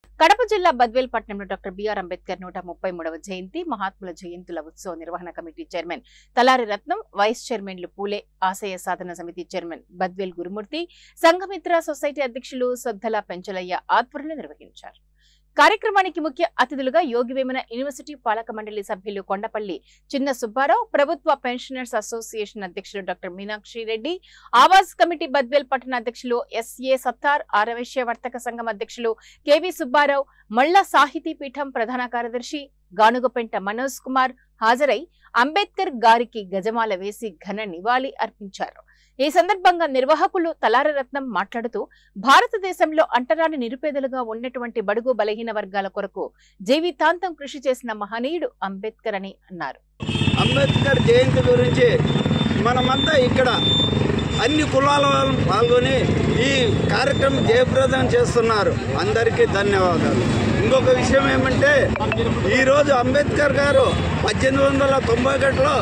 కడప జిల్లా బద్వేల్ పట్టణంలో doctor BR Ambedkar 133వ జయంతి మహాత్ముల జయంతుల ఉత్సవ నిర్వహణ కమిటీ చైర్మన్ తలారి రత్నం, వైస్ చైర్మన్లు పూలే ఆశయ సాధన సమితి చైర్మన్ బద్వేల్ గురుమూర్తి, సంఘమిత్ర సొసైటీ అధ్యక్షులు సొద్దల పెంచలయ్య ఆధ్వర్యంలో నిర్వహించారు. కార్యక్రమానికి ముఖ్య అతిథులుగా యోగివేమన యూనివర్సిటీ పాలక మండలి సభ్యులు కొండపల్లి చిన్న సుబ్బారావు, ప్రభుత్వ పెన్షనర్స్ అసోసియేషన్ అధ్యక్షులు డాక్టర్ మీనాక్షి రెడ్డి, ఆవాస్ కమిటీ బద్వేల్ పట్టణ అధ్యక్షులు ఎస్ఏ సత్తార్, ఆరవేశ్య వర్తక సంఘం అధ్యక్షులు కెవి సుబ్బారావు, మళ్ళ సాహితీ పీఠం ప్రధాన కార్యదర్శి గానుగపెంట మనోజ్ కుమార్ హాజరై అంబేద్కర్ గారికి గజమాల వేసి ఘన నివాళి అర్పించారు. ఈ సందర్భంగా నిర్వాహకులు తలారి రత్నం మాట్లాడుతూ భారతదేశంలో అంటరాని నిరుపేదలుగా ఉన్నటువంటి బడుగు బలహీన వర్గాల కొరకు జీవితాంతం కృషి చేసిన మహనీయుడు అంబేద్కర్ అని అన్నారు. అంబేద్కర్ జయంతి గురించి మనమంతా ఇక్కడ అన్ని కులాల వాళ్ళు పాల్గొని ఈ కార్యక్రమం జయప్రదం చేస్తున్నారు. అందరికీ ధన్యవాదాలు. ఇంకొక విషయం ఏమంటే, ఈరోజు అంబేద్కర్ గారు 1891లో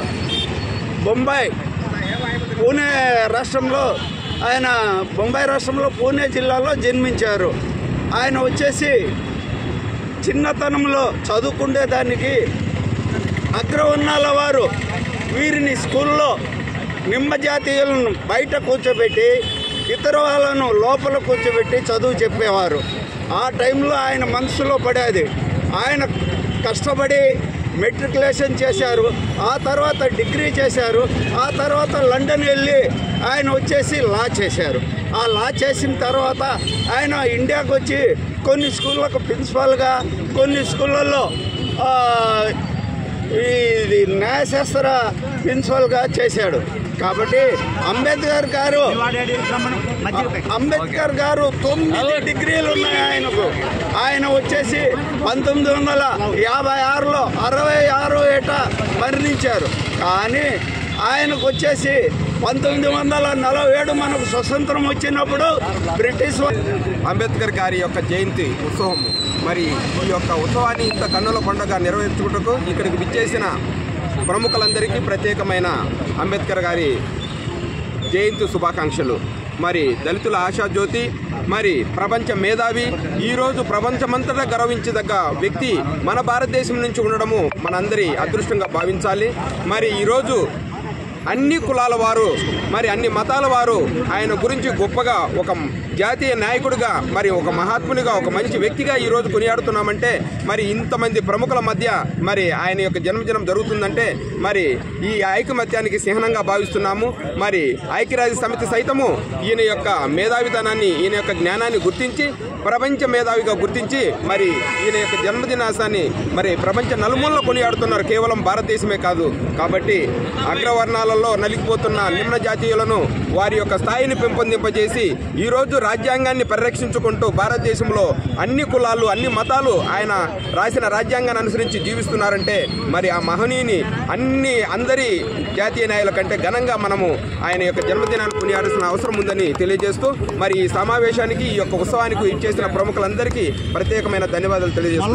పూణే రాష్ట్రంలో బొంబాయి రాష్ట్రంలో పూణే జిల్లాలో జన్మించారు. ఆయన వచ్చేసి చిన్నతనంలో చదువుకునేదానికి అగ్రవర్ణాల వారు వీరిని స్కూల్లో నిమ్మ జాతీయులను బయట కూర్చోబెట్టి ఇతర వాళ్ళను లోపల కూర్చోబెట్టి చదువు చెప్పేవారు. ఆ టైంలో ఆయన మనసులో పడేది. ఆయన కష్టపడి మెట్రికులేషన్ చేశారు, ఆ తర్వాత డిగ్రీ చేశారు, ఆ తర్వాత లండన్ వెళ్ళి ఆయన వచ్చేసి లా చేశారు. ఆ లా చేసిన తర్వాత ఆయన ఇండియాకు వచ్చి కొన్ని స్కూళ్ళకు ప్రిన్సిపాల్గా, కొన్ని స్కూళ్ళల్లో ఇది న్యాయశాస్త్ర ప్రిన్సిపల్గా చేశాడు. కాబట్టి అంబేద్కర్ గారు 9 డిగ్రీలు ఉన్నాయి ఆయనకు. ఆయన వచ్చేసి 1956లో 66 ఏట మరణించారు. కానీ ఆయనకు వచ్చేసి 1947 మనకు స్వతంత్రం వచ్చినప్పుడు బ్రిటిష్ అంబేద్కర్ గారి యొక్క జయంతి ఉత్సవం, మరి ఈ యొక్క ఉత్సవాన్ని ఇంత కన్నుల పండుగ నిర్వహించుకుంటూ ఇక్కడికి విచ్చేసిన ప్రముఖులందరికీ ప్రత్యేకమైన అంబేద్కర్ గారి జయంతి శుభాకాంక్షలు. మరి దళితుల ఆశాజ్యోతి, మరి ప్రపంచ మేధావి, ఈరోజు ప్రపంచమంతటా గర్వించదగ్గ వ్యక్తి మన భారతదేశం నుంచి ఉండడము మనందరి అదృష్టంగా భావించాలి. మరి ఈరోజు అన్ని కులాల వారు, మరి అన్ని మతాల వారు ఆయన గురించి గొప్పగా ఒక జాతీయ నాయకుడిగా, మరి ఒక మహాత్మునిగా, ఒక మంచి వ్యక్తిగా ఈరోజు కొనియాడుతున్నామంటే, మరి ఇంతమంది ప్రముఖుల మధ్య మరి ఆయన యొక్క జన్మదినం జరుగుతుందంటే మరి ఈ ఐకమత్యానికి చిహ్నంగా భావిస్తున్నాము. మరి ఐక్యరాజ్య సమితి సైతము ఈయన యొక్క మేధావితనాన్ని, ఈయన యొక్క జ్ఞానాన్ని గుర్తించి ప్రపంచ మేధావిగా గుర్తించి మరి ఈయన యొక్క జన్మదినాసాన్ని మరి ప్రపంచ నలుమూలలో కొనియాడుతున్నారు, కేవలం భారతదేశమే కాదు. కాబట్టి అగ్రవర్ణాలలో నలిగిపోతున్న నిమ్న జాతీయులను వారి యొక్క స్థాయిని పెంపొందింపజేసి ఈరోజు రాజ్యాంగాన్ని పరిరక్షించుకుంటూ భారతదేశంలో అన్ని కులాలు, అన్ని మతాలు ఆయన రాసిన రాజ్యాంగాన్ని అనుసరించి జీవిస్తున్నారంటే మరి ఆ మహనీయుని అందరి జాతీయ నాయకుల కంటే ఘనంగా మనము ఆయన యొక్క జన్మదినాన్ని కొనియాడాల్సిన అవసరం ఉందని తెలియజేస్తూ మరి ఈ సమావేశానికి, ఈ యొక్క ఉత్సవానికి ఇచ్చేసిన ప్రముఖులందరికీ ప్రత్యేకమైన ధన్యవాదాలు తెలియజేస్తున్నాను.